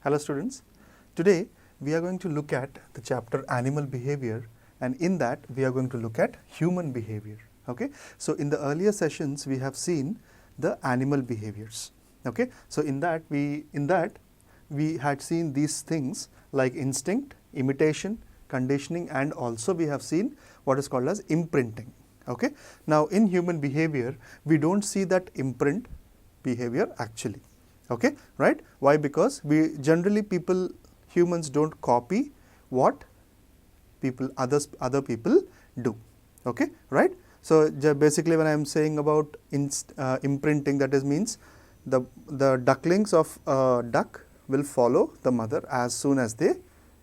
Hello students, today we are going to look at the chapter animal behavior, and in that we are going to look at human behavior. Okay, so in the earlier sessions we have seen the animal behaviors. Okay, so in that we had seen these things like instinct, imitation, conditioning, and also we have seen what is called as imprinting. Okay, now in human behavior we don't see that imprint behavior actually. Okay, right? Why? Because humans don't copy what other people do. Okay, right? So basically, when I am saying about imprinting, that is means the ducklings of a duck will follow the mother as soon as they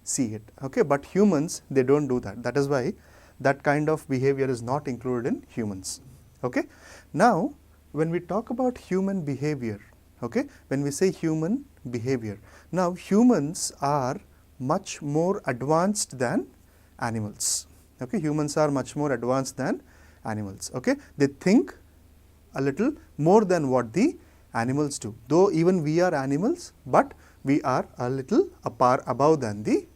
see it. Okay, but humans, they don't do that. That is why that kind of behavior is not included in humans. Okay, now when we talk about human behavior, okay, when we say human behavior, now humans are much more advanced than animals. Okay, humans are much more advanced than animals. Okay, they think a little more than what the animals do. Though even we are animals, but we are a little above than the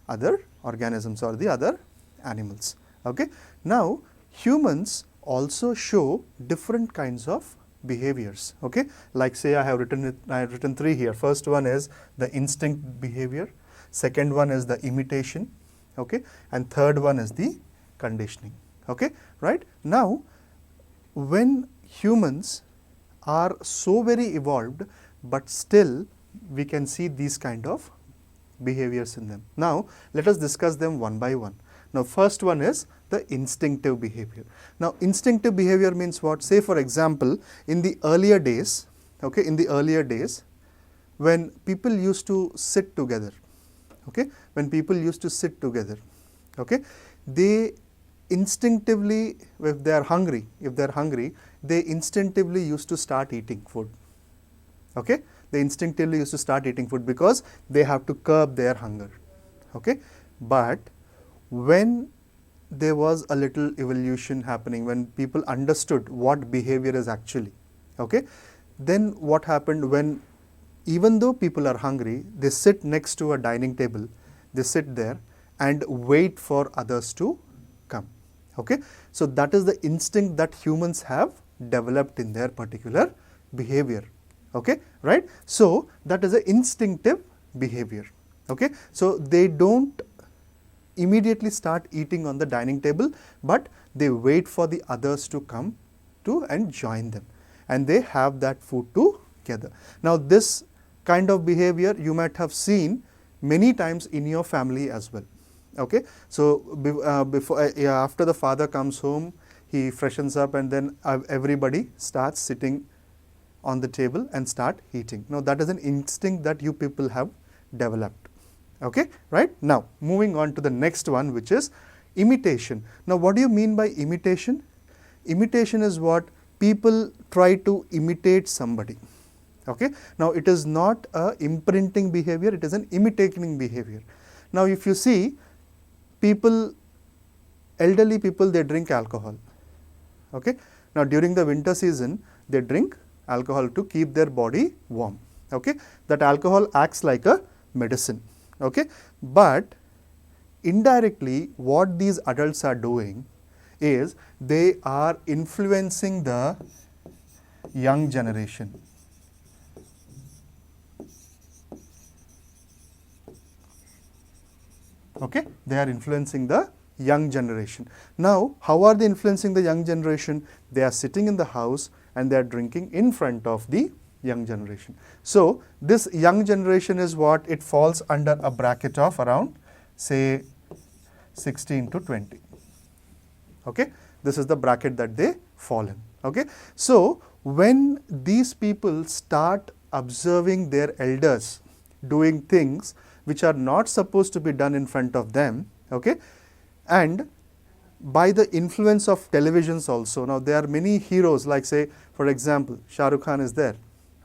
other organisms or the other animals. Okay, now humans also show different kinds of behaviors. Okay, like say I have written three here. First one is the instinct behavior, second one is the imitation, okay, and third one is the conditioning. Okay, right? Now when humans are so very evolved, but still we can see these kind of behaviors in them. Now let us discuss them one by one. Now first one is the instinctive behavior. Now instinctive behavior means what? Say for example, in the earlier days, okay, in the earlier days when people used to sit together, okay, when people used to sit together, okay, they instinctively, if they are hungry, they instinctively used to start eating food. Okay, they instinctively used to start eating food because they have to curb their hunger. Okay, but when there was a little evolution happening, when people understood what behavior is actually, okay, then what happened, when even though people are hungry, they sit next to a dining table, they sit there and wait for others to come. Okay, so that is the instinct that humans have developed in their particular behavior. Okay, right? So that is an instinctive behavior. Okay, so they don't immediately start eating on the dining table, but they wait for the others to come to and join them, and they have that food together. Now this kind of behavior you might have seen many times in your family as well. Okay, so after the father comes home, he freshens up, and then everybody starts sitting on the table and start eating. Now that is an instinct that you people have developed. Okay, right? Now moving on to the next one, which is imitation. Now what do you mean by imitation? Imitation is what people try to imitate somebody. Okay, now it is not a imprinting behavior, it is an imitating behavior. Now if you see elderly people, they drink alcohol. Okay, now during the winter season they drink alcohol to keep their body warm. Okay, that alcohol acts like a medicine. Okay, but indirectly what these adults are doing is they are influencing the young generation. Okay, they are influencing the young generation. Now how are they influencing the young generation? They are sitting in the house and they are drinking in front of the young generation. So this young generation is what? It falls under a bracket of around say 16 to 20. Okay, this is the bracket that they fall in. Okay, so when these people start observing their elders doing things which are not supposed to be done in front of them, okay, and by the influence of televisions also. Now there are many heroes, like say for example Shah Rukh Khan is there.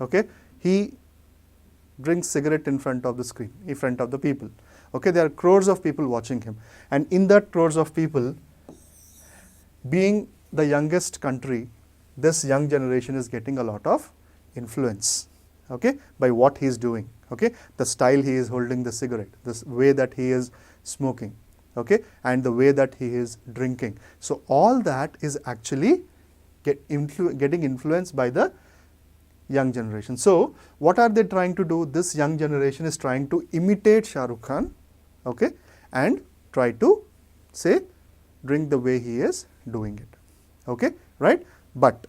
Okay, he drinks cigarette in front of the screen, in front of the people. Okay, there are crores of people watching him, and in that crores of people, being the youngest country, this young generation is getting a lot of influence, okay, by what he is doing. okay, the style he is holding the cigarette, the way that he is smoking, okay, and the way that he is drinking. So all that is actually getting influenced by the young generation. So what are they trying to do? This young generation is trying to imitate Shah Rukh Khan, okay, and try to say drink the way he is doing it, okay, right? But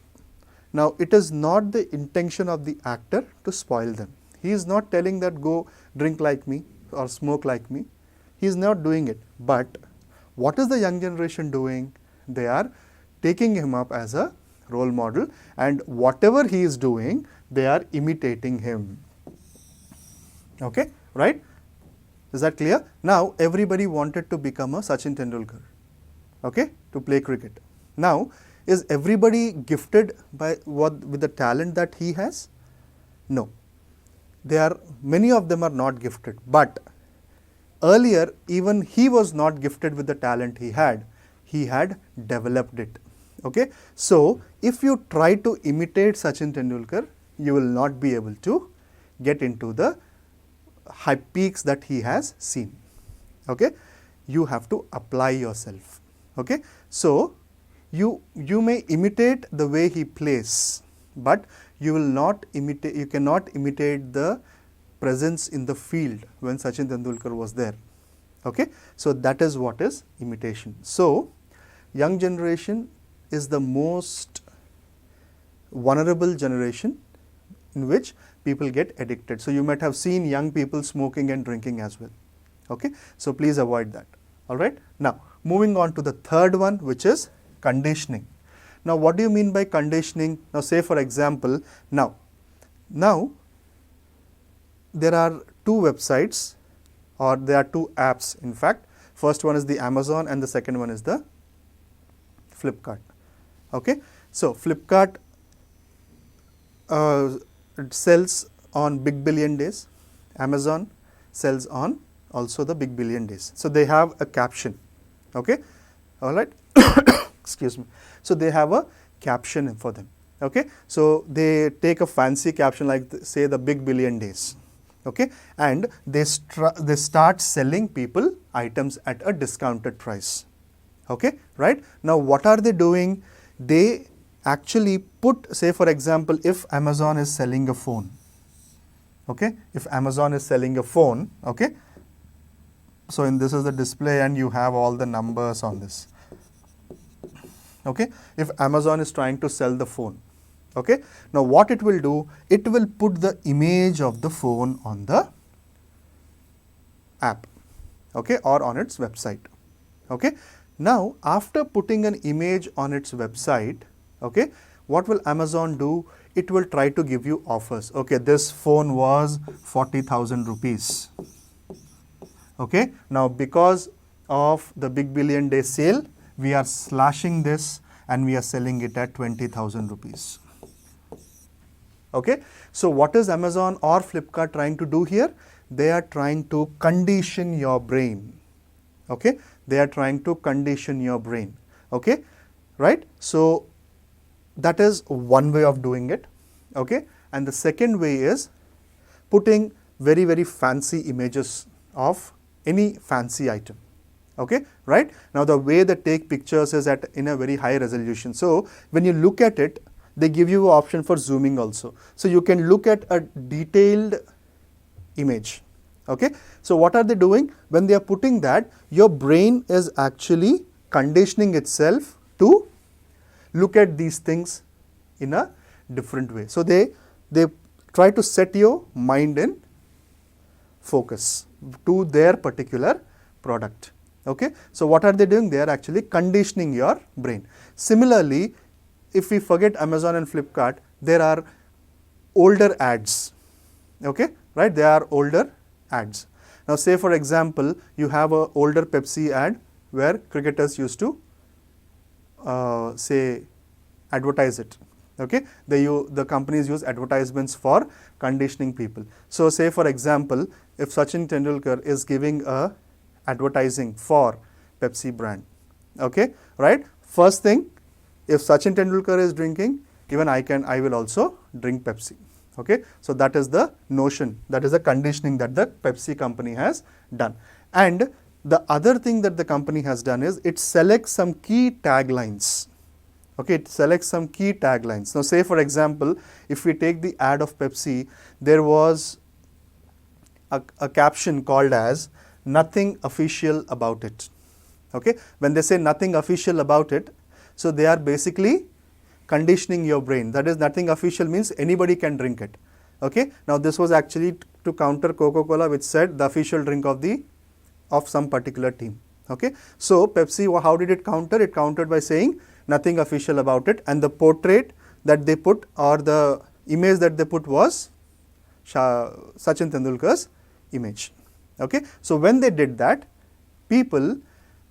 now it is not the intention of the actor to spoil them. He is not telling that go drink like me or smoke like me. He is not doing it. But what is the young generation doing? They are taking him up as a role model, and whatever he is doing, they are imitating him. Okay, right? Is that clear? Now everybody wanted to become a Sachin Tendulkar, okay, to play cricket. Now, is everybody gifted with the talent that he has? No. Many of them are not gifted, but earlier even he was not gifted with the talent he had developed it. Okay, so if you try to imitate Sachin Tendulkar, you will not be able to get into the high peaks that he has seen. Okay, you have to apply yourself. Okay, so you may imitate the way he plays, but you cannot imitate the presence in the field when Sachin Tendulkar was there. Okay, so that is what is imitation. So young generation is the most vulnerable generation in which people get addicted. So you might have seen young people smoking and drinking as well. Okay, so please avoid that. All right. Now moving on to the third one, which is conditioning. Now what do you mean by conditioning? Now say for example, now there are two websites, or there are two apps in fact. First one is the Amazon and the second one is the Flipkart. Okay, so Flipkart sells on Big Billion Days. Amazon sells on also the Big Billion Days. So they have a caption. Okay, all right. Excuse me. So they have a caption for them. Okay, so they take a fancy caption like say the Big Billion Days. Okay, and they start selling people items at a discounted price. Okay, right? Now what are they doing? They actually put, say for example, if Amazon is selling a phone, okay, if Amazon is selling a phone, okay, so this is the display and you have all the numbers on this. Okay, if Amazon is trying to sell the phone, okay, now what it will do, it will put the image of the phone on the app, okay, or on its website. Okay, now after putting an image on its website, okay, what will Amazon do? It will try to give you offers. Okay, this phone was 40,000 rupees. Okay, now because of the Big Billion Day sale, we are slashing this and we are selling it at 20,000 rupees. Okay, so what is Amazon or Flipkart trying to do here? They are trying to condition your brain. Okay, they are trying to condition your brain. Okay, right? So that is one way of doing it. Okay, and the second way is putting very, very fancy images of any fancy item. Okay, right? Now the way they take pictures is in a very high resolution. So when you look at it, they give you an option for zooming also. So you can look at a detailed image. Okay, so what are they doing? When they are putting that, your brain is actually conditioning itself to look at these things in a different way. So they try to set your mind in focus to their particular product. Okay, so what are they doing? They are actually conditioning your brain. Similarly, if we forget Amazon and Flipkart, there are older ads. Okay, right? They are older ads. Now say for example, you have an older Pepsi ad where cricketers used to say advertise it. Okay, the companies use advertisements for conditioning people. So say for example, if Sachin Tendulkar is giving a advertising for Pepsi brand, okay, right? First thing, if Sachin Tendulkar is drinking, even I will also drink Pepsi. Okay, so that is the notion, that is the conditioning that the Pepsi company has done. And the other thing that the company has done is it selects some key taglines. Okay, it selects some key taglines. Now, say for example, if we take the ad of Pepsi, there was a caption called as "Nothing official about it." Okay, when they say nothing official about it, so they are basically conditioning your brain. That is, nothing official means anybody can drink it. Okay, now this was actually to counter Coca-Cola, which said the official drink of some particular team. Okay, so Pepsi, how did it counter? It countered by saying nothing official about it, and the portrait that they put, or the image that they put, was Sachin Tendulkar's image. Okay, so when they did that, people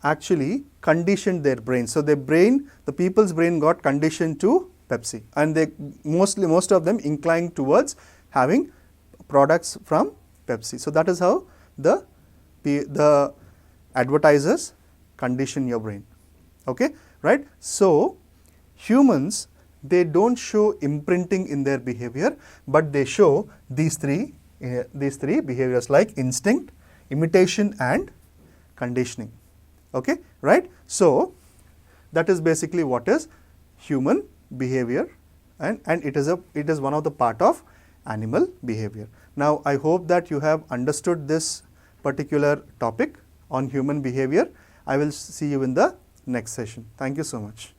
actually conditioned their brain. So the people's brain got conditioned to Pepsi, and they most of them inclined towards having products from Pepsi. So that is how the advertisers condition your brain. Okay, right? So humans, they don't show imprinting in their behavior, but they show these three behaviors like instinct, imitation, and conditioning. Okay, right? So that is basically what is human behavior, and it is one of the part of animal behavior. Now, I hope that you have understood this particular topic on human behavior. I will see you in the next session. Thank you so much.